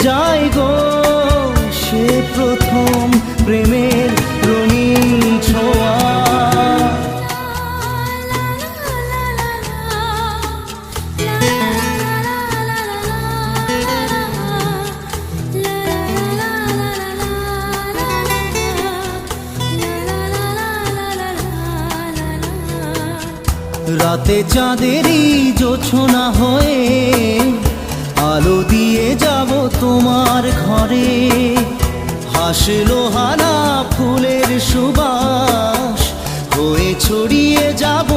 যায় গো সে প্রথম প্রেমের রঙিন ছোঁয়া। রাতে চাঁদেরই জোছনা হয়ে আলো দিয়ে যাব তোমার ঘরে। হাসলো হানা ফুলের সুবাস হয়ে ছড়িয়ে যাব